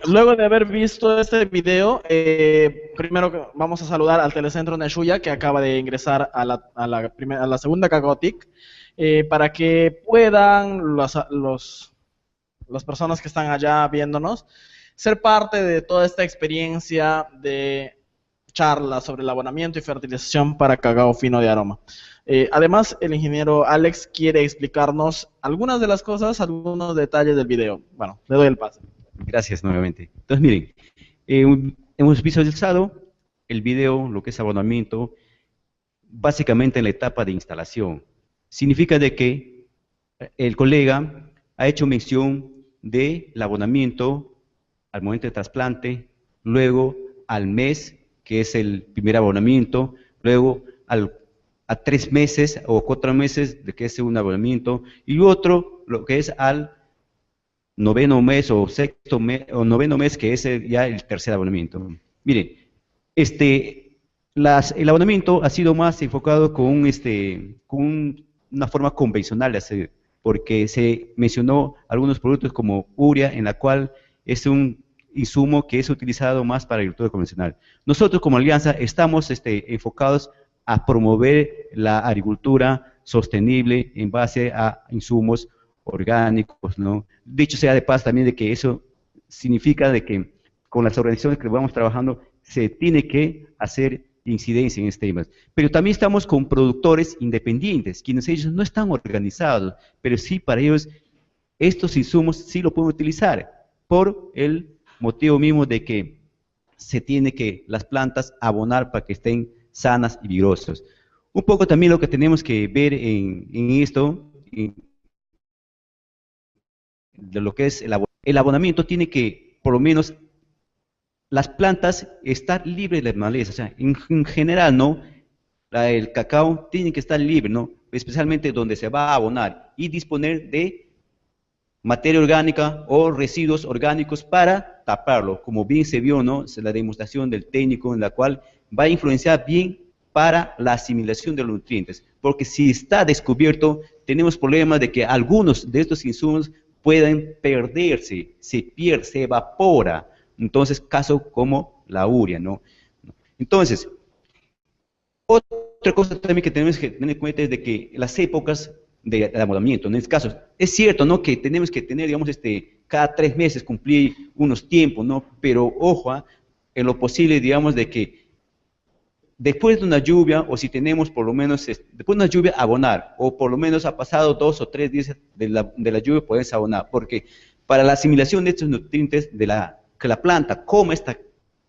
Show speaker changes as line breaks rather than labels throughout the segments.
luego de haber visto este video, primero vamos a saludar al Telecentro Neshuya, que acaba de ingresar a la segunda Cacaotic, para que puedan las personas que están allá viéndonos ser parte de toda esta experiencia de charla sobre el abonamiento y fertilización para cacao fino de aroma. Además, el ingeniero Alex quiere explicarnos algunas de las cosas, algunos detalles del video. Bueno, le doy el pase.
Gracias nuevamente. Entonces, miren, hemos visualizado el video, lo que es abonamiento, básicamente en la etapa de instalación. Significa de que el colega ha hecho mención del abonamiento al momento de trasplante, luego al mes, que es el primer abonamiento, luego a 3 meses o 4 meses de que es un abonamiento, y otro, lo que es al noveno mes o sexto mes o noveno mes, que es ya el tercer abonamiento. Miren, el abonamiento ha sido más enfocado con una forma convencional de hacer, porque se mencionó algunos productos como urea, en la cual es un insumo que es utilizado más para la agricultura convencional. Nosotros como Alianza estamos enfocados a promover la agricultura sostenible en base a insumos orgánicos, ¿no? Dicho sea de paso también de que eso significa de que con las organizaciones que vamos trabajando se tiene que hacer incidencia en este tema. Pero también estamos con productores independientes, quienes ellos no están organizados, pero sí para ellos estos insumos sí lo pueden utilizar, por el motivo mismo de que se tiene que las plantas abonar para que estén sanas y vigorosas. Un poco también lo que tenemos que ver en esto, de lo que es el abonamiento, tiene que, por lo menos, las plantas estar libres de maleza, o sea, en general, ¿no? El cacao tiene que estar libre, ¿no? Especialmente donde se va a abonar y disponer de materia orgánica o residuos orgánicos para taparlo, como bien se vio, ¿no? Es la demostración del técnico en la cual va a influenciar bien para la asimilación de los nutrientes, porque si está descubierto, tenemos problemas de que algunos de estos insumos pueden perderse, se pierde, se evapora. Entonces, caso como la urea, ¿no? Entonces, otra cosa también que tenemos que tener en cuenta es de que las épocas de abonamiento, en este caso, es cierto, ¿no? Que tenemos que tener, digamos, cada 3 meses cumplir unos tiempos, ¿no? Pero ojo, en lo posible, digamos, de que después de una lluvia, o si tenemos por lo menos, después de una lluvia, abonar, o por lo menos ha pasado 2 o 3 días de la lluvia, puedes abonar, porque para la asimilación de estos nutrientes, que la planta coma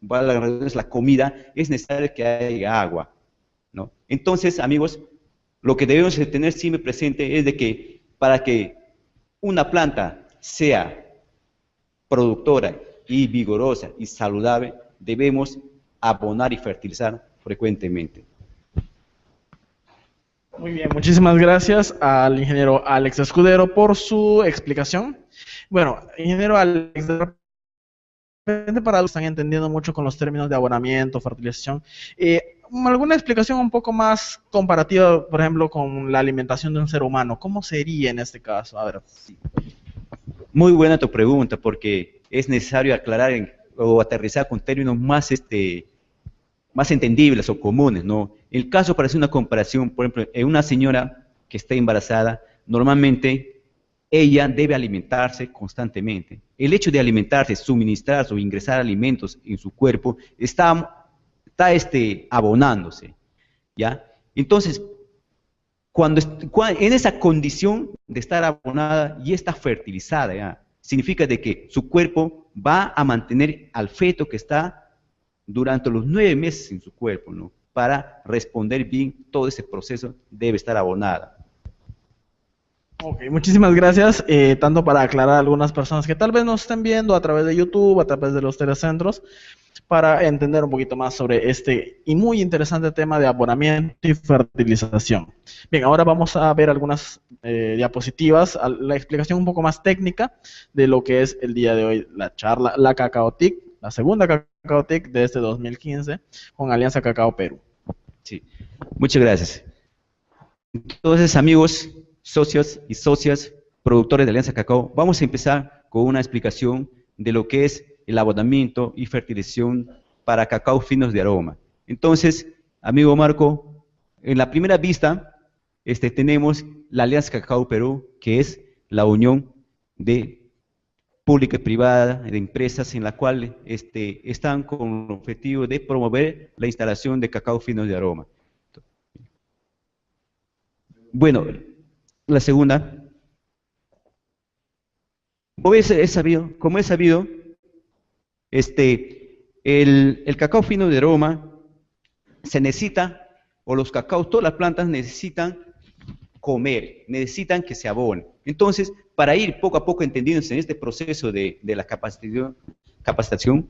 la comida, es necesario que haya agua, ¿no? Entonces, amigos, lo que debemos de tener siempre presente es de que para que una planta sea productora y vigorosa y saludable, debemos abonar y fertilizar frecuentemente.
Muy bien, muchísimas gracias al ingeniero Alex Escudero por su explicación. Bueno, ingeniero Alex, de repente para los que están entendiendo mucho con los términos de abonamiento, fertilización, ¿alguna explicación un poco más comparativa, por ejemplo, con la alimentación de un ser humano? ¿Cómo sería en este caso? A ver.
Muy buena tu pregunta, porque es necesario aclarar o aterrizar con términos más entendibles o comunes, ¿no? El caso para hacer una comparación, por ejemplo, en una señora que está embarazada, normalmente ella debe alimentarse constantemente. El hecho de alimentarse, suministrar o ingresar alimentos en su cuerpo, está abonándose, ¿ya? Entonces, en esa condición de estar abonada y está fertilizada, ¿ya? Significa de que su cuerpo va a mantener al feto que está durante los 9 meses en su cuerpo, ¿no? Para responder bien todo ese proceso debe estar abonada.
Ok, muchísimas gracias, tanto para aclarar a algunas personas que tal vez nos estén viendo a través de YouTube, a través de los telecentros, para entender un poquito más sobre este y muy interesante tema de abonamiento y fertilización. Bien, ahora vamos a ver algunas diapositivas, la explicación un poco más técnica de lo que es el día de hoy, la charla, la Cacaotic, la segunda Cacaotic de este 2015 con Alianza Cacao Perú.
Sí, muchas gracias. Entonces, amigos, socios y socias, productores de Alianza Cacao, vamos a empezar con una explicación de lo que es el abonamiento y fertilización para cacao finos de aroma. Entonces, amigo Marco, en la primera vista tenemos la Alianza Cacao Perú, que es la unión de pública y privada, de empresas en la cual están con el objetivo de promover la instalación de cacao finos de aroma. Bueno, la segunda, como es sabido, el cacao fino de aroma se necesita, o los cacaos, todas las plantas necesitan comer, necesitan que se abonen. Entonces, para ir poco a poco entendiéndose en este proceso de la capacitación,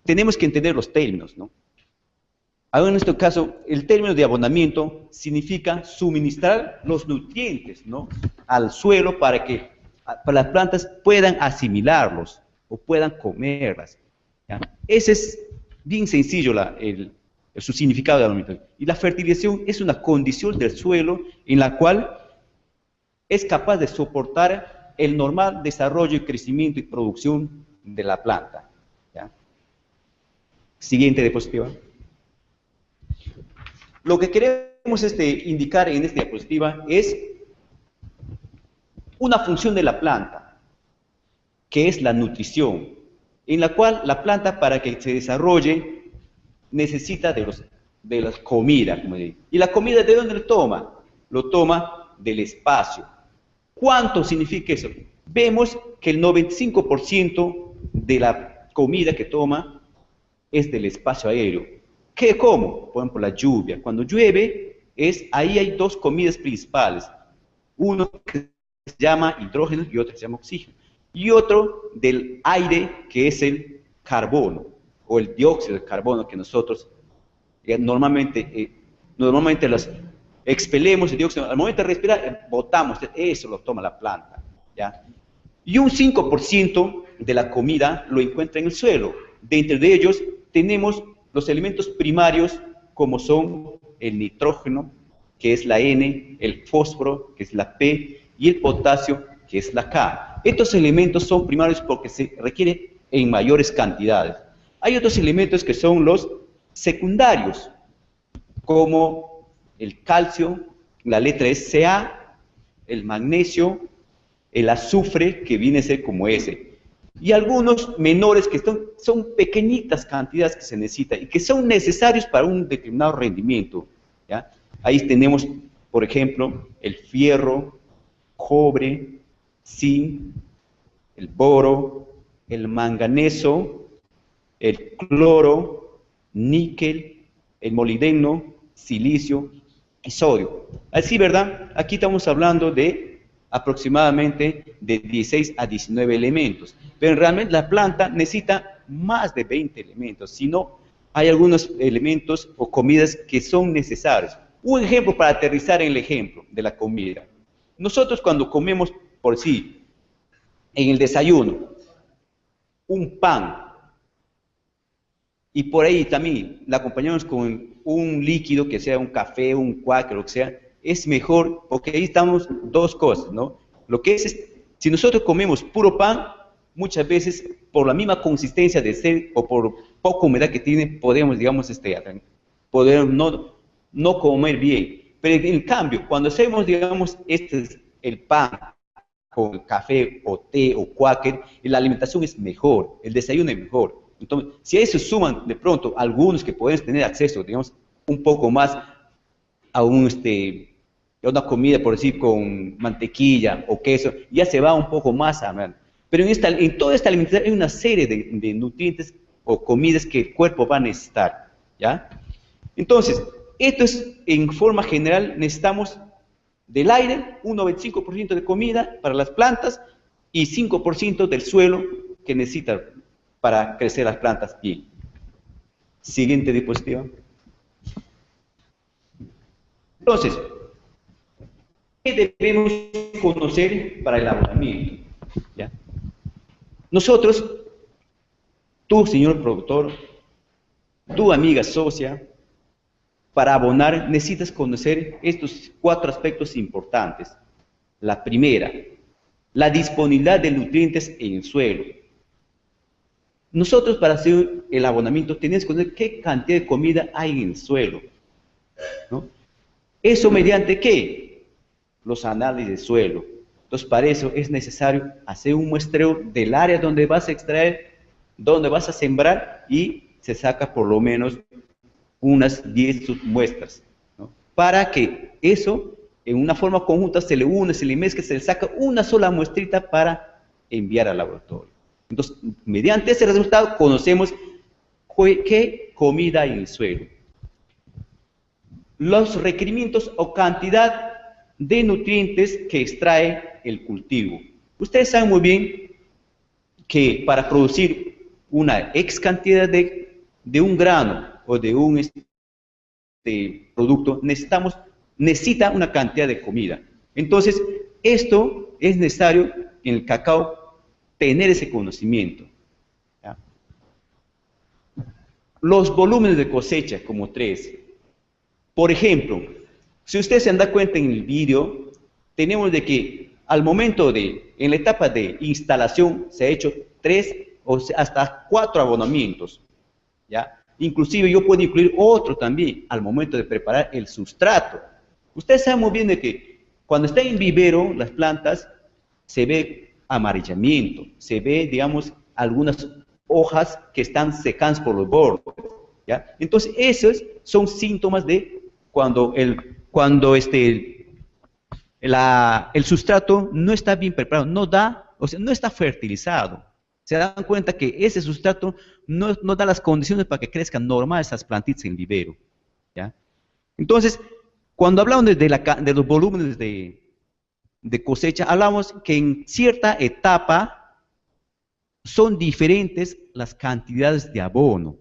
tenemos que entender los términos, ¿no? Ahora, en este caso, el término de abonamiento significa suministrar los nutrientes, ¿no?, al suelo para que las plantas puedan asimilarlos o puedan comerlas, ¿ya? Ese es bien sencillo su significado de abonamiento. Y la fertilización es una condición del suelo en la cual es capaz de soportar el normal desarrollo y crecimiento y producción de la planta, ¿ya? Siguiente diapositiva. Lo que queremos indicar en esta diapositiva es una función de la planta, que es la nutrición, en la cual la planta, para que se desarrolle, necesita de la comida, como digo. ¿Y la comida de dónde lo toma? Lo toma del espacio. ¿Cuánto significa eso? Vemos que el 95% de la comida que toma es del espacio aéreo. ¿Cómo? Por ejemplo, la lluvia. Cuando llueve, ahí hay dos comidas principales. Uno que se llama hidrógeno y otro que se llama oxígeno. Y otro del aire, que es el carbono, o el dióxido de carbono, que nosotros normalmente los expelemos, el dióxido, al momento de respirar, botamos, eso lo toma la planta, ¿ya? Y un 5% de la comida lo encuentra en el suelo. Dentro de ellos tenemos los elementos primarios, como son el nitrógeno, que es la N, el fósforo, que es la P, y el potasio, que es la K. Estos elementos son primarios porque se requieren en mayores cantidades. Hay otros elementos que son los secundarios, como el calcio, la letra es Ca, el magnesio, el azufre, que viene a ser como S, y algunos menores que son pequeñitas cantidades que se necesitan y que son necesarios para un determinado rendimiento, ¿ya? Ahí tenemos, por ejemplo, el fierro, cobre, zinc, el boro, el manganeso, el cloro, níquel, el molibdeno, silicio y sodio. Así, ¿verdad? Aquí estamos hablando de aproximadamente de 16 a 19 elementos, pero realmente la planta necesita más de 20 elementos, si no, hay algunos elementos o comidas que son necesarios. Un ejemplo para aterrizar en el ejemplo de la comida. Nosotros cuando comemos por sí, en el desayuno, un pan, y por ahí también la acompañamos con un líquido, que sea un café, un cuac, lo que sea, es mejor, porque ahí estamos dos cosas, ¿no? Lo que es, si nosotros comemos puro pan, muchas veces por la misma consistencia de ser, o por poca humedad que tiene, podemos, digamos, poder no comer bien. Pero en cambio, cuando hacemos, digamos, el pan con café o té o cuáquer, la alimentación es mejor, el desayuno es mejor. Entonces, si a eso suman de pronto algunos que pueden tener acceso, digamos, un poco más a una comida, por decir, con mantequilla o queso, ya se va un poco más a mal. Pero en toda esta alimentación hay una serie de nutrientes o comidas que el cuerpo va a necesitar, ¿ya? Entonces, esto es, en forma general, necesitamos del aire, un 95% de comida para las plantas y 5% del suelo que necesita para crecer las plantas bien. Siguiente diapositiva. Entonces, ¿qué debemos conocer para el abonamiento? ¿Ya? Nosotros, tú, señor productor, tu amiga socia, para abonar necesitas conocer estos 4 aspectos importantes. La primera, la disponibilidad de nutrientes en el suelo. Nosotros para hacer el abonamiento tenemos que conocer qué cantidad de comida hay en el suelo, ¿no? ¿Eso mediante qué? Los análisis de suelo. Entonces, para eso es necesario hacer un muestreo del área donde vas a extraer, donde vas a sembrar, y se saca por lo menos unas 10 submuestras, ¿no? Para que eso, en una forma conjunta, se le une, se le mezcla, se le saca una sola muestrita para enviar al laboratorio. Entonces, mediante ese resultado, conocemos qué comida hay en el suelo. Los requerimientos o cantidad de nutrientes que extrae el cultivo. Ustedes saben muy bien que para producir una X cantidad de un grano o de un producto, necesita una cantidad de comida. Entonces, esto es necesario en el cacao tener ese conocimiento, ¿ya? Los volúmenes de cosecha como 3. Por ejemplo, si ustedes se han dado cuenta en el vídeo, tenemos de que al momento en la etapa de instalación, se ha hecho 3 o hasta 4 abonamientos, ¿ya? Inclusive yo puedo incluir otro también al momento de preparar el sustrato. Ustedes saben muy bien de que cuando está en vivero, las plantas, se ve amarillamiento, se ve, digamos, algunas hojas que están secadas por los bordes, ¿ya? Entonces, esos son síntomas de cuando el sustrato no está bien preparado, no está fertilizado. Se dan cuenta que ese sustrato no da las condiciones para que crezcan normal esas plantitas en vivero, ¿ya? Entonces, cuando hablamos de los volúmenes de cosecha, hablamos que en cierta etapa son diferentes las cantidades de abono.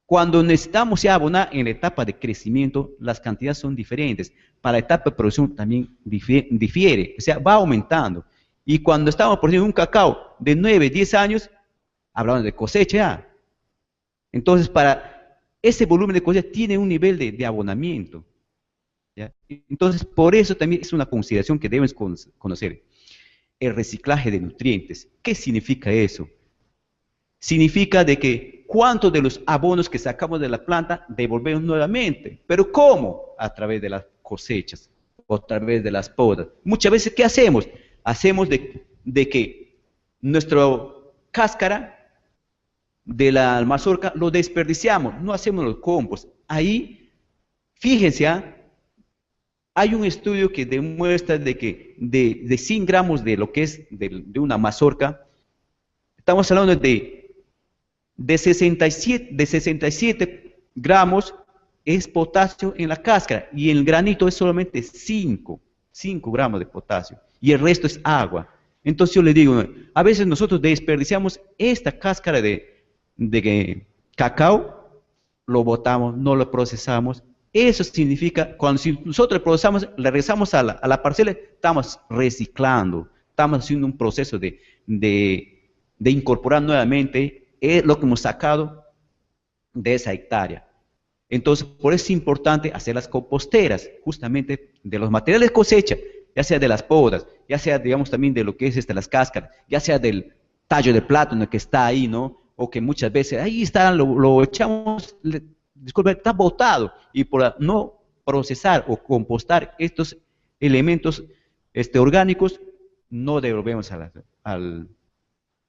Cuando necesitamos ya abonar en la etapa de crecimiento, las cantidades son diferentes. Para la etapa de producción también difiere, o sea, va aumentando. Y cuando estamos produciendo un cacao de 9, 10 años, hablamos de cosecha ya. Entonces, para ese volumen de cosecha tiene un nivel de abonamiento, ¿ya? Entonces, por eso también es una consideración que debemos conocer. El reciclaje de nutrientes. ¿Qué significa eso? Significa de que cuántos de los abonos que sacamos de la planta devolvemos nuevamente. ¿Pero cómo? A través de las cosechas, o a través de las podas. Muchas veces, ¿qué hacemos? Hacemos de que nuestra cáscara de la mazorca lo desperdiciamos, no hacemos los compost. Ahí, fíjense, hay un estudio que demuestra de que de 100 gramos de lo que es de una mazorca, estamos hablando de 67 gramos es potasio en la cáscara, y en el granito es solamente 5 gramos de potasio, y el resto es agua. Entonces yo le digo, a veces nosotros desperdiciamos esta cáscara de cacao, lo botamos, no lo procesamos. Eso significa, si nosotros lo procesamos, le regresamos a la parcela, estamos reciclando, estamos haciendo un proceso de incorporar nuevamente lo que hemos sacado de esa hectárea. Entonces, por eso es importante hacer las composteras, justamente de los materiales de cosecha, ya sea de las podas, ya sea, digamos, también de lo que es las cáscaras, ya sea del tallo de plátano que está ahí, ¿no? O que muchas veces, ahí está, lo echamos, disculpe, está botado, y por no procesar o compostar estos elementos orgánicos, no devolvemos al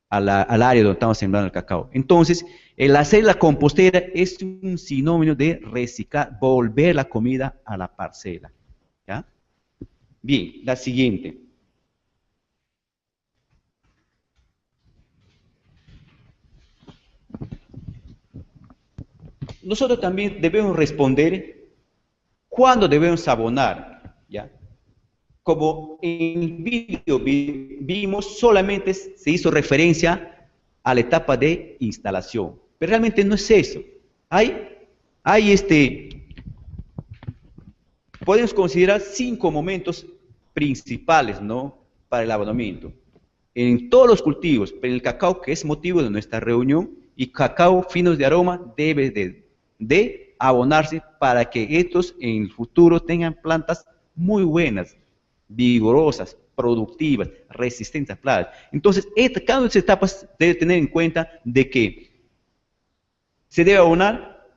área donde estamos sembrando el cacao. Entonces, el hacer la compostera es un sinónimo de reciclar, volver la comida a la parcela, ¿ya? Bien, la siguiente. Nosotros también debemos responder cuándo debemos abonar, ¿ya? Como en el vídeo vimos, solamente se hizo referencia a la etapa de instalación, pero realmente no es eso. Podemos considerar 5 momentos principales, ¿no?, para el abonamiento. En todos los cultivos, pero en el cacao, que es motivo de nuestra reunión, y cacao finos de aroma, debe de abonarse para que estos en el futuro tengan plantas muy buenas, vigorosas, productivas, resistentes a plagas. Entonces, cada una de estas etapas debe tener en cuenta de que se debe abonar,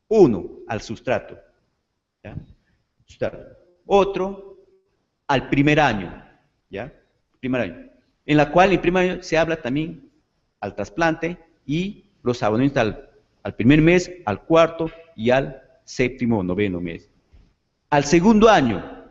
uno, al sustrato, ¿ya? Otro, al primer año, ¿ya? Primer año, en la cual en el primer año se habla también al trasplante y los abonamientos al primer mes, al cuarto y al séptimo o noveno mes. Al segundo año,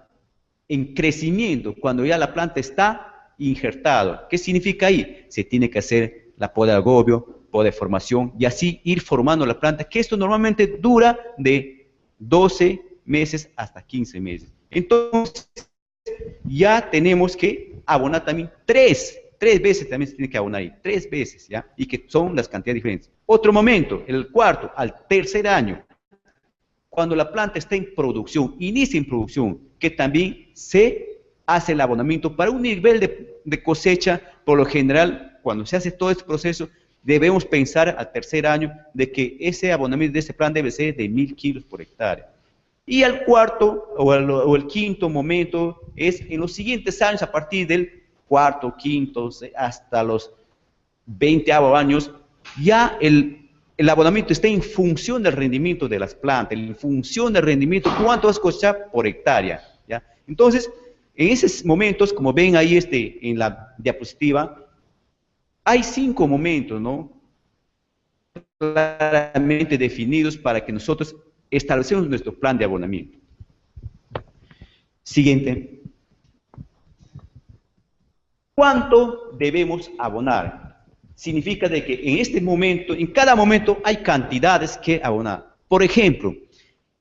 en crecimiento, cuando ya la planta está injertada. ¿Qué significa ahí? Se tiene que hacer la poda de agobio, poda de formación y así ir formando la planta, que esto normalmente dura de 12 meses hasta 15 meses. Entonces, ya tenemos que abonar también tres veces también se tiene que abonar ahí, 3 veces, ¿ya? Y que son las cantidades diferentes. Otro momento, el cuarto, al tercer año, cuando la planta está en producción, inicia en producción, que también se hace el abonamiento para un nivel de cosecha. Por lo general, cuando se hace todo este proceso, debemos pensar al tercer año de que ese abonamiento de ese plan debe ser de 1000 kilos por hectárea. Y al cuarto o el quinto momento es en los siguientes años, a partir del cuarto, quinto, hasta los 20º años, ya el abonamiento está en función del rendimiento de las plantas, en función del rendimiento, cuánto vas a cosechar por hectárea, ¿ya? Entonces, en esos momentos, como ven ahí en la diapositiva, hay 5 momentos, ¿no? Claramente definidos para que nosotros establecemos nuestro plan de abonamiento. Siguiente. ¿Cuánto debemos abonar? Significa de que en este momento, en cada momento hay cantidades que abonar. Por ejemplo,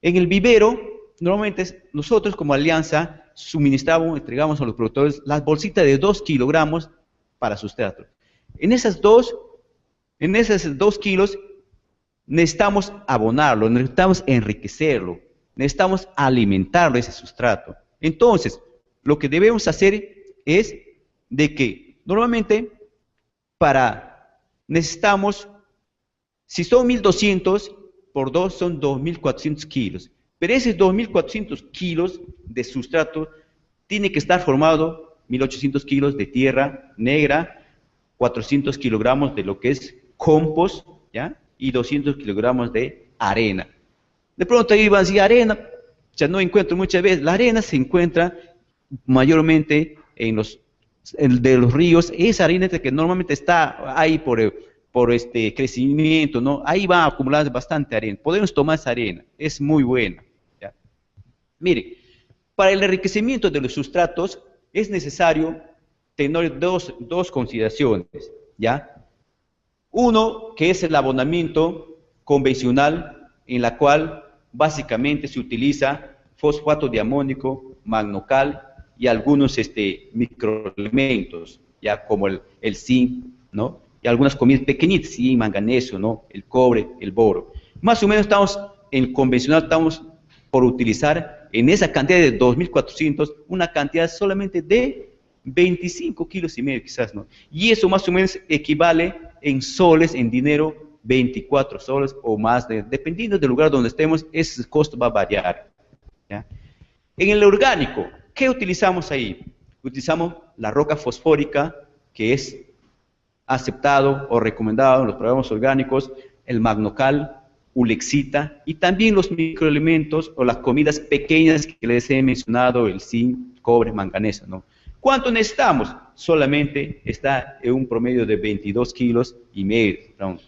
en el vivero, normalmente nosotros como alianza suministramos, entregamos a los productores las bolsitas de 2 kilogramos para sustrato. En esas 2 kilos necesitamos abonarlo, necesitamos enriquecerlo, necesitamos alimentarlo ese sustrato. Entonces, lo que debemos hacer es de que normalmente necesitamos, si son 1200 por 2 son 2400 kilos, pero esos 2400 kilos de sustrato tiene que estar formado 1800 kilos de tierra negra, 400 kilogramos de lo que es compost, ¿ya? Y 200 kilogramos de arena. De pronto ahí van a decir, arena, ya no encuentro muchas veces, la arena se encuentra mayormente de los ríos, esa arena que normalmente está ahí por crecimiento, ¿no? Ahí va a acumular bastante arena, podemos tomar esa arena, es muy buena, ¿ya? Mire, para el enriquecimiento de los sustratos es necesario tener dos consideraciones, ¿ya? Uno, que es el abonamiento convencional, en la cual básicamente se utiliza fosfato de amonio, magnocal y algunos microelementos, ya como el zinc, ¿no? Y algunas comidas pequeñitas, zinc, manganeso, ¿no? El cobre, el boro. Más o menos en convencional estamos por utilizar en esa cantidad de 2400, una cantidad solamente de 25 kilos y medio quizás, ¿no? Y eso más o menos equivale en soles, en dinero, 24 soles o más, dependiendo del lugar donde estemos, ese costo va a variar, ¿ya? En el orgánico, ¿qué utilizamos ahí? Utilizamos la roca fosfórica, que es aceptado o recomendado en los programas orgánicos, el magnocal, ulexita, y también los microelementos o las comidas pequeñas que les he mencionado, el zinc, cobre, manganeso, ¿no? ¿Cuánto necesitamos? Solamente está en un promedio de 22 kilos y medio, ¿no?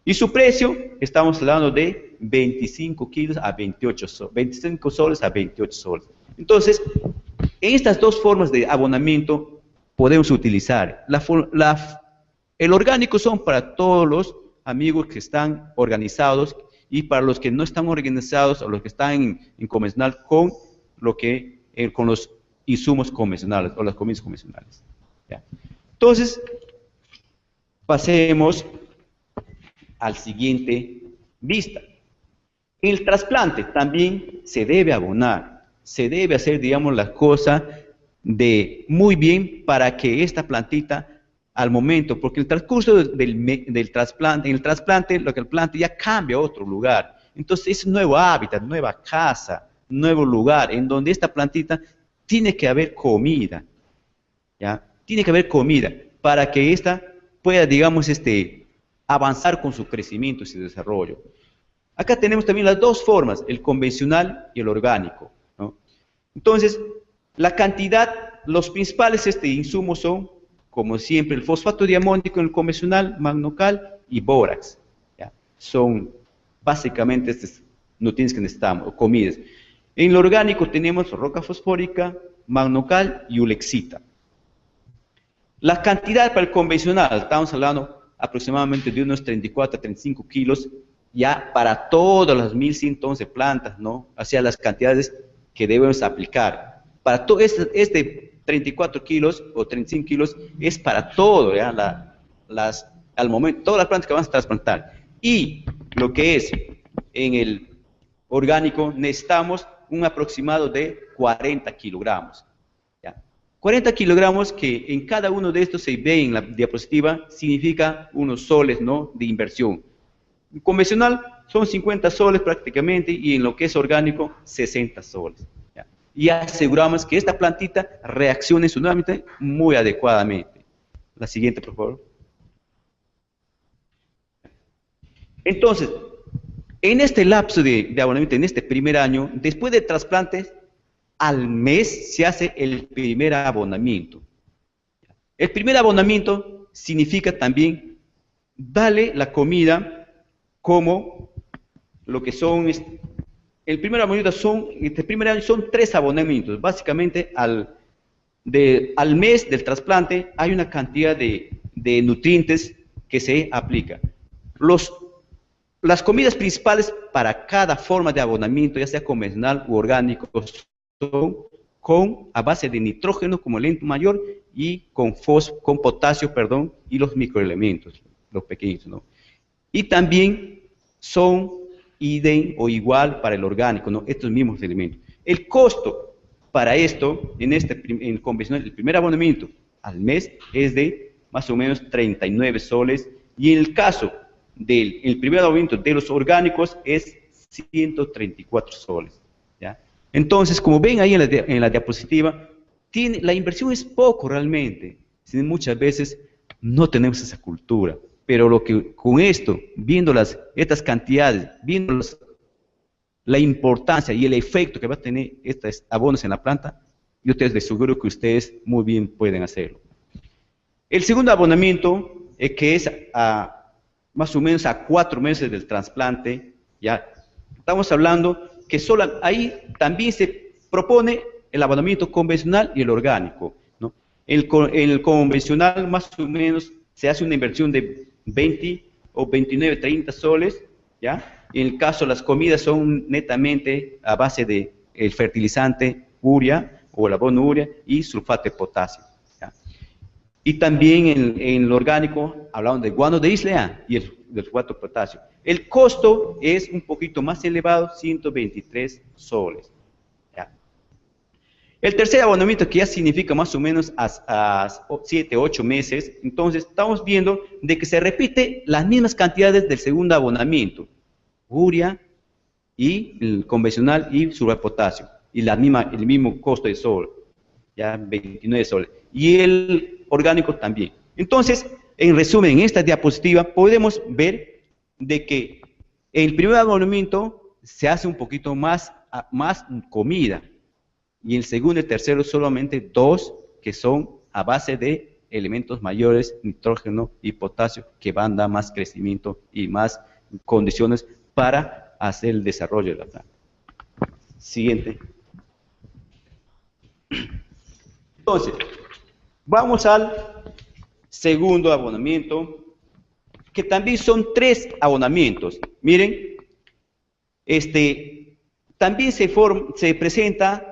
Y su precio, estamos hablando de 25 kilos a 28 soles, 25 soles a 28 soles. Entonces, en estas dos formas de abonamiento podemos utilizar. El orgánico son para todos los amigos que están organizados y para los que no están organizados o los que están en convencional con los insumos convencionales o las comidas convencionales, ¿ya? Entonces, pasemos al siguiente vista. El trasplante también se debe abonar, se debe hacer, digamos, la cosa muy bien para que esta plantita al momento, porque el transcurso del trasplante, en el trasplante, lo que el planta ya cambia a otro lugar. Entonces es un nuevo hábitat, nueva casa, nuevo lugar, en donde esta plantita tiene que haber comida. ¿ya? Tiene que haber comida para que ésta pueda, digamos, avanzar con su crecimiento y su desarrollo. Acá tenemos también las dos formas, el convencional y el orgánico, ¿no? Entonces, la cantidad, los principales insumos son, como siempre, el fosfato diamónico en el convencional, magnocal y bórax, ¿ya? Son básicamente estos nutrientes que necesitamos, o comidas. En lo orgánico tenemos roca fosfórica, magnocal y ulexita. La cantidad para el convencional, estamos hablando aproximadamente de unos 34 a 35 kilos, ya para todas las 1111 plantas, ¿no? O sea, las cantidades que debemos aplicar. Para todo 34 kilos o 35 kilos es para todo, ¿ya? Al momento, todas las plantas que vamos a trasplantar. Y lo que es en el orgánico, necesitamos un aproximado de 40 kilogramos. ¿Ya? 40 kilogramos que en cada uno de estos se ve en la diapositiva, significa unos soles, ¿no? De inversión. Convencional son 50 soles prácticamente y en lo que es orgánico 60 soles. ¿Ya? Y aseguramos que esta plantita reaccione su nuevamente muy adecuadamente. La siguiente, por favor. Entonces, en este lapso de abonamiento, en este primer año, después de trasplantes, al mes se hace el primer abonamiento. El primer abonamiento significa también darle la comida como lo que son, el primer abonamiento este primer año son 3 abonamientos, básicamente al mes del trasplante hay una cantidad de nutrientes que se aplica. Las comidas principales para cada forma de abonamiento, ya sea convencional u orgánico, son a base de nitrógeno como elemento mayor y con potasio, perdón, y los microelementos, los pequeños, ¿no? Y también son idem o igual para el orgánico, ¿no? Estos mismos elementos. El costo para esto, en el convencional, el primer abonamiento al mes es de más o menos 39 soles, y en el caso del primer abonamiento de los orgánicos es 134 soles. ¿Ya? Entonces, como ven ahí en la diapositiva, la inversión es poco realmente. Muchas veces no tenemos esa cultura. Pero lo que con esto, viendo estas cantidades, viendo la importancia y el efecto que va a tener estos abonos en la planta, yo les aseguro que ustedes muy bien pueden hacerlo. El segundo abonamiento, que es más o menos a 4 meses del trasplante, ya estamos hablando que ahí también se propone el abonamiento convencional y el orgánico, ¿no? El convencional más o menos se hace una inversión de 20 o 29, 30 soles, ¿ya? En el caso, las comidas son netamente a base de el fertilizante urea o el abono urea y sulfato de potasio, ¿ya? Y también en lo orgánico hablamos de guano de isla y del sulfato de potasio. El costo es un poquito más elevado, 123 soles. ¿Ya? El tercer abonamiento, que ya significa más o menos a 7, 8 meses, entonces estamos viendo de que se repite las mismas cantidades del segundo abonamiento, urea y el convencional y sulfato de potasio, y el mismo costo de sol, ya 29 soles, y el orgánico también. Entonces, en resumen, en esta diapositiva podemos ver de que el primer abonamiento se hace un poquito más comida, y el segundo y tercero solamente 2 que son a base de elementos mayores, nitrógeno y potasio, que van a dar más crecimiento y más condiciones para hacer el desarrollo de la planta. Siguiente. Entonces, vamos al segundo abonamiento, que también son 3 abonamientos. Miren, también se presenta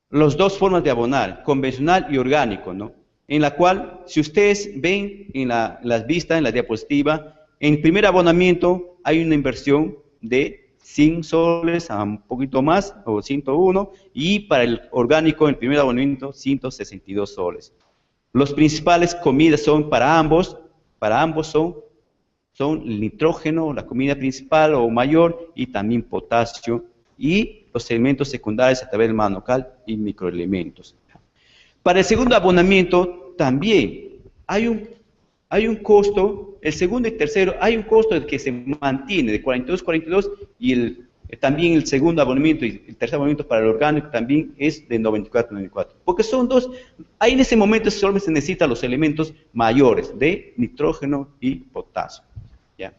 las 2 formas de abonar, convencional y orgánico, ¿no? En la cual, si ustedes ven en las vistas, en la diapositiva, en el primer abonamiento hay una inversión de 100 soles a un poquito más, o 101, y para el orgánico, en el primer abonamiento, 162 soles. Los principales comidas son para ambos son el nitrógeno, la comida principal o mayor, y también potasio, y los elementos secundarios a través del magnocal y microelementos. Para el segundo abonamiento también hay un costo, el segundo y tercero, hay un costo que se mantiene de 42 y también el segundo abonamiento y el tercer abonamiento para el orgánico también es de 94. Porque son dos, ahí en ese momento solo se necesitan los elementos mayores de nitrógeno y potasio. ¿Ya?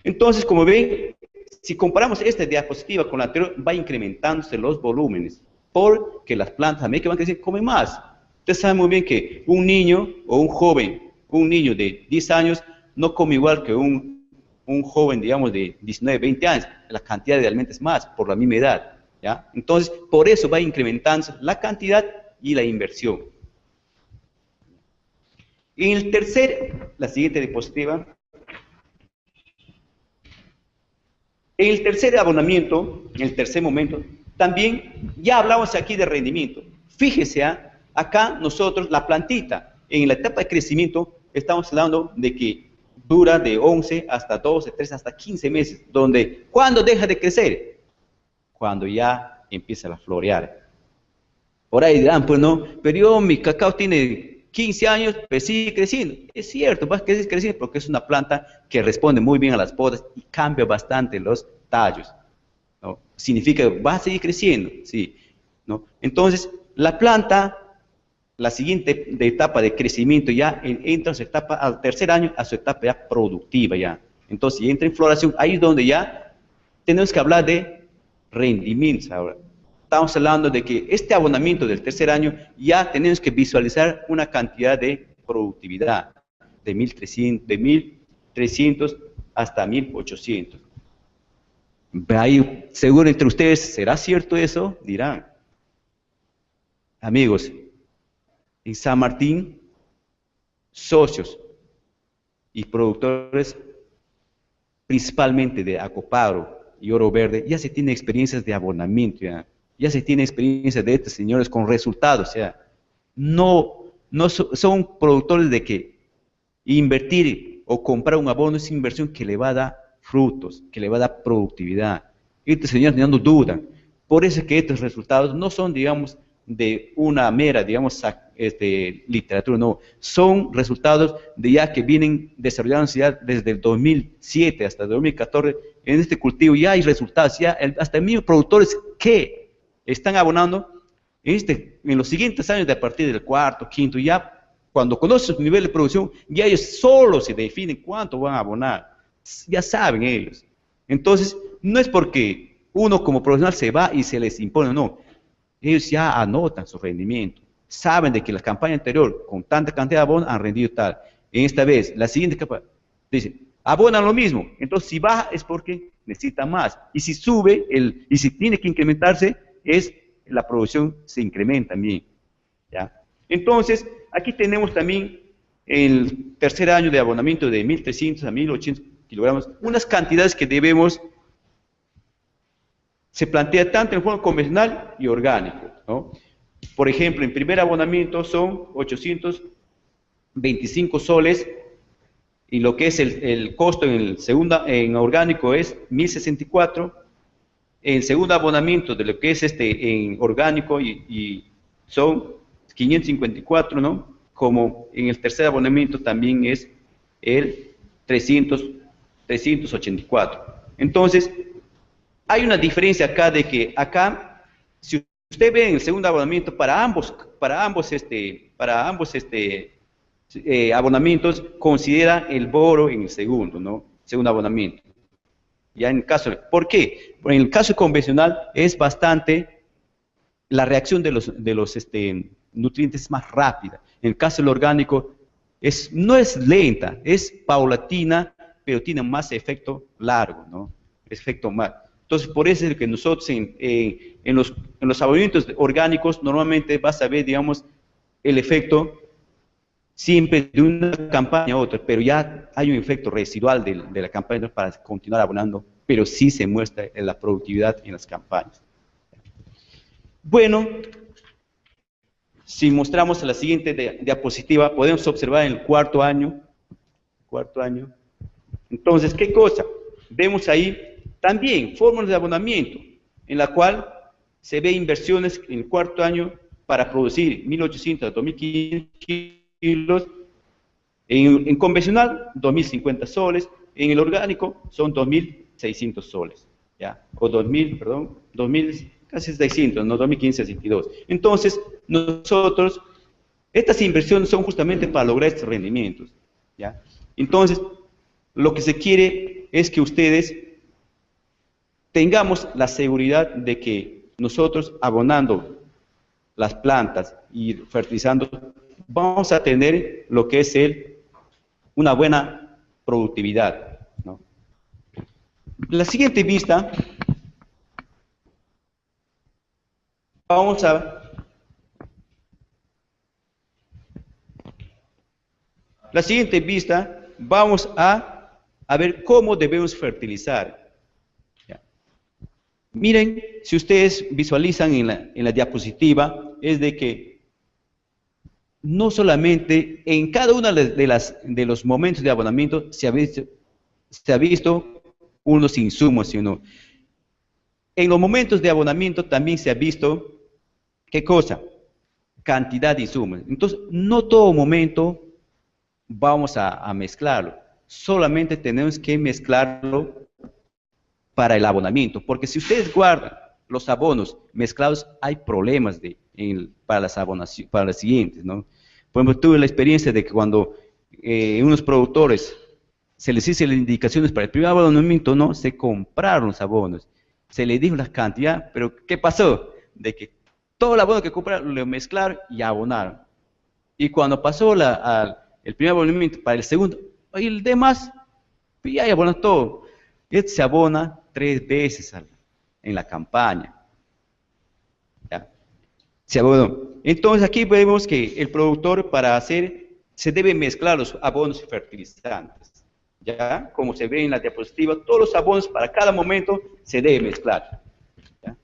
Entonces, como ven, si comparamos esta diapositiva con la anterior, va incrementándose los volúmenes, porque las plantas a medida que van creciendo comen más. Ustedes saben muy bien que un niño o un joven, un niño de 10 años, no come igual que un joven, digamos, de 19, 20 años. La cantidad de alimentos es más, por la misma edad. ¿Ya? Entonces, por eso va incrementándose la cantidad y la inversión. En el tercer, la siguiente diapositiva. En el tercer abonamiento, en el tercer momento, también ya hablamos aquí de rendimiento. Fíjese, acá nosotros, la plantita, en la etapa de crecimiento, estamos hablando de que dura de 11 hasta 12, 13, hasta 15 meses, donde, ¿cuándo deja de crecer? Cuando ya empieza a florear. Por ahí dirán, pues no, pero mi cacao tiene 15 años, pero sigue creciendo. Es cierto, va a seguir creciendo porque es una planta que responde muy bien a las podas y cambia bastante los tallos, ¿no? Significa que va a seguir creciendo, ¿sí? ¿No? Entonces, la planta, la siguiente etapa de crecimiento ya entra a su etapa, al tercer año, a su etapa ya productiva ya. Entonces, si entra en floración, ahí es donde ya tenemos que hablar de rendimientos ahora. Estamos hablando de que este abonamiento del tercer año ya tenemos que visualizar una cantidad de productividad de 1.300 hasta 1.800. Ahí, seguro entre ustedes, ¿será cierto eso? Dirán. Amigos, en San Martín, socios y productores, principalmente de Acopagro y Oro Verde, ya se tienen experiencias de abonamiento, ya se tiene experiencia de estos señores con resultados, o sea, no son productores de que invertir o comprar un abono es inversión que le va a dar frutos, que le va a dar productividad. Estos señores no dudan, por eso es que estos resultados no son, digamos, de una mera, digamos, literatura, no, son resultados de ya que vienen desarrollándose ya desde el 2007 hasta el 2014, en este cultivo ya hay resultados, ya hasta mismos productores que están abonando en los siguientes años, de a partir del cuarto, quinto, ya cuando conocen su nivel de producción, ya ellos solo se definen cuánto van a abonar, ya saben ellos. Entonces, no es porque uno como profesional se va y se les impone, no, ellos ya anotan su rendimiento, saben de que la campaña anterior, con tanta cantidad de abono, han rendido tal. En esta vez, la siguiente campaña, dicen, abonan lo mismo, entonces si baja es porque necesita más, y si sube, y si tiene que incrementarse, la producción se incrementa también, ¿ya? Entonces, aquí tenemos también el tercer año de abonamiento de 1.300 a 1.800 kilogramos, unas cantidades que se plantea tanto en forma convencional y orgánico, ¿no? Por ejemplo, en primer abonamiento son 825 soles, y lo que es el costo en orgánico es 1.064. En segundo abonamiento de lo que es en orgánico y son 554, ¿no? Como en el tercer abonamiento también es el 384. Entonces, hay una diferencia acá de que acá, si usted ve en el segundo abonamiento, para ambos abonamientos, considera el boro en el segundo, ¿no? Segundo abonamiento. Ya en el caso, ¿por qué? En el caso convencional es bastante, la reacción de los nutrientes es más rápida. En el caso del orgánico no es lenta, es paulatina, pero tiene más efecto largo, ¿no? Efecto más. Entonces, por eso es que nosotros en los abonamientos orgánicos normalmente vas a ver, digamos, el efecto siempre de una campaña a otra, pero ya hay un efecto residual de la campaña para continuar abonando, pero sí se muestra en la productividad en las campañas. Bueno, si mostramos la siguiente diapositiva, podemos observar en el cuarto año, entonces, ¿qué cosa? Vemos ahí también fórmulas de abonamiento, en la cual se ve inversiones en el cuarto año para producir 1.800 a 2.500 kilos. En convencional, 2.050 soles. En el orgánico, son 2.600 soles. ¿Ya? O 2.000, perdón, 2.000, casi 600, no, 2.562. Entonces, nosotros, estas inversiones son justamente para lograr estos rendimientos. ¿Ya? Entonces, lo que se quiere es que ustedes tengamos la seguridad de que nosotros, abonando las plantas y fertilizando, vamos a tener lo que es una buena productividad, ¿no? La siguiente vista, vamos a ver cómo debemos fertilizar. ¿Ya? Miren, si ustedes visualizan en la diapositiva, es de que no solamente en cada uno de los momentos de abonamiento se ha visto unos insumos, sino en los momentos de abonamiento también se ha visto, ¿qué cosa? Cantidad de insumos. Entonces, no todo momento vamos a mezclarlo, solamente tenemos que mezclarlo para el abonamiento, porque si ustedes guardan los abonos mezclados, hay problemas para las siguientes, ¿no? Por ejemplo, tuve la experiencia de que cuando unos productores se les hizo las indicaciones para el primer abonamiento, no, se compraron los abonos, se les dijo la cantidad, pero ¿qué pasó? De que todo el abono que compraron lo mezclaron y abonaron. Y cuando pasó el primer abonamiento para el segundo, y el demás, ya abonó todo. Este se abona 3 veces en la campaña. ¿Ya? Se abonó. Entonces aquí vemos que el productor se debe mezclar los abonos y fertilizantes. ¿Ya? Como se ve en la diapositiva, todos los abonos para cada momento se debe mezclar. ¿Ya?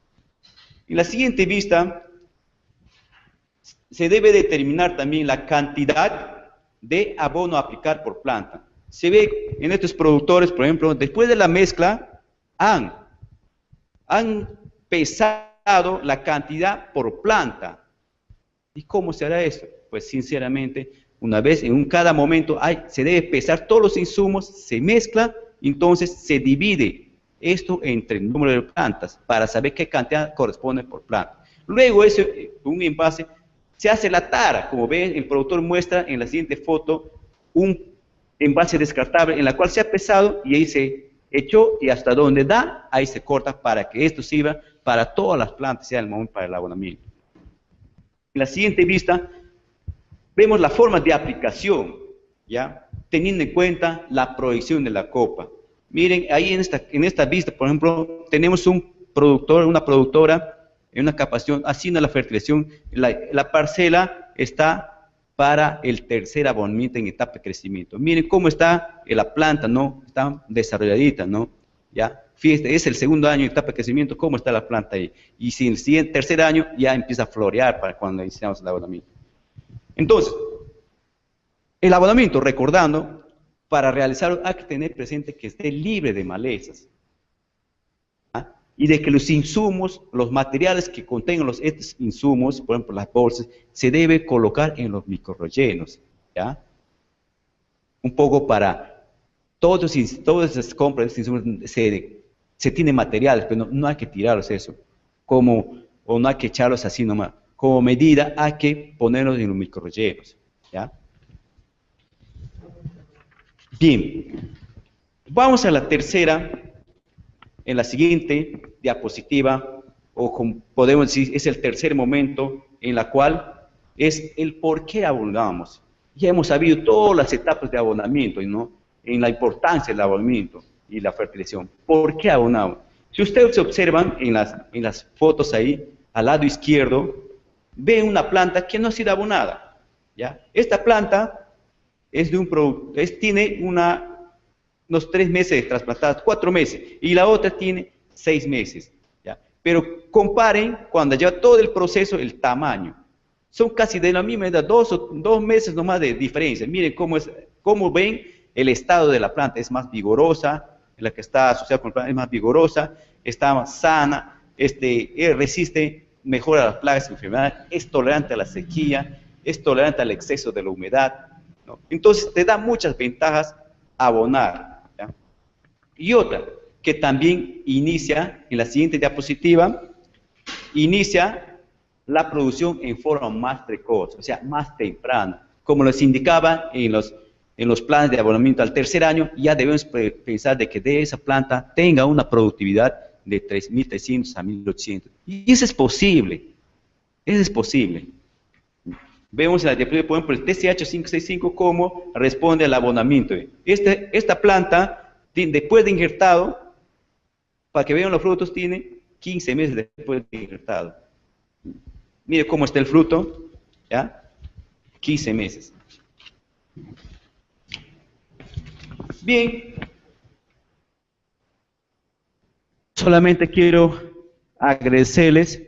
En la siguiente vista, se debe determinar también la cantidad de abono a aplicar por planta. Se ve en estos productores, por ejemplo, después de la mezcla, han pesado la cantidad por planta. ¿Y cómo se hará eso? Pues sinceramente, una vez en cada momento se debe pesar todos los insumos, se mezcla, entonces se divide esto entre el número de plantas para saber qué cantidad corresponde por planta. Luego, un envase, se hace la tara, como ven, el productor muestra en la siguiente foto un envase descartable en la cual se ha pesado y ahí se echó y hasta donde da, ahí se corta para que esto sirva para todas las plantas, sea el momento para el abonamiento. En la siguiente vista, vemos la forma de aplicación, ¿ya? Teniendo en cuenta la proyección de la copa. Miren, ahí en esta vista, por ejemplo, tenemos un productor, una productora, en una capacitación, haciendo la fertilización, la parcela está para el tercer abonamiento en etapa de crecimiento. Miren cómo está la planta, ¿no? Está desarrolladita, ¿no? ¿Ya? Fíjense, es el segundo año en etapa de crecimiento, cómo está la planta ahí. Y si en el tercer año ya empieza a florear para cuando iniciamos el abonamiento. Entonces, el abonamiento, recordando, para realizarlo hay que tener presente que esté libre de malezas. ¿Ah? Y de que los insumos, los materiales que contengan estos insumos, por ejemplo las bolsas, se debe colocar en los microrellenos, ¿ya? Un poco para todas esas compras de insumos se tienen materiales, pero no hay que tirarlos eso, o no hay que echarlos así nomás. Como medida hay que ponerlos en los microrellenos, ¿ya? Bien, vamos a la tercera. En la siguiente diapositiva, o como podemos decir, es el tercer momento en la cual es el por qué abonamos. Ya hemos sabido todas las etapas de abonamiento, ¿no? En la importancia del abonamiento y la fertilización. ¿Por qué abonamos? Si ustedes observan en las fotos ahí, al lado izquierdo, ven una planta que no ha sido abonada, ¿ya? Esta planta tiene unos 3 meses de trasplantadas, 4 meses, y la otra tiene 6 meses, ¿ya? Pero comparen cuando lleva todo el proceso, el tamaño. Son casi de la misma edad, 2 meses nomás de diferencia. Miren cómo ven el estado de la planta, es más vigorosa, la que está asociada con la planta es más vigorosa, está más sana, resiste mejora las plagas y enfermedades, es tolerante a la sequía, es tolerante al exceso de la humedad, ¿no? Entonces te da muchas ventajas abonar, ¿ya? Y otra, que también inicia, en la siguiente diapositiva, inicia la producción en forma más precoz, o sea, más temprana. Como les indicaba en los planes de abonamiento al tercer año, ya debemos pensar de que de esa planta tenga una productividad de 3.300 a 1.800. Y eso es posible, eso es posible. Vemos en la diapositiva, por ejemplo, el TCH565 cómo responde al abonamiento. Esta planta, después de injertado, para que vean los frutos, tiene 15 meses después de injertado. Mire cómo está el fruto, ¿ya? 15 meses. Bien, solamente quiero agradecerles,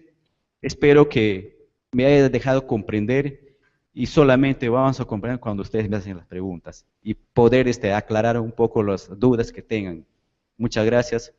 espero que me hayan dejado comprender y solamente vamos a comprender cuando ustedes me hacen las preguntas y poder aclarar un poco las dudas que tengan. Muchas gracias.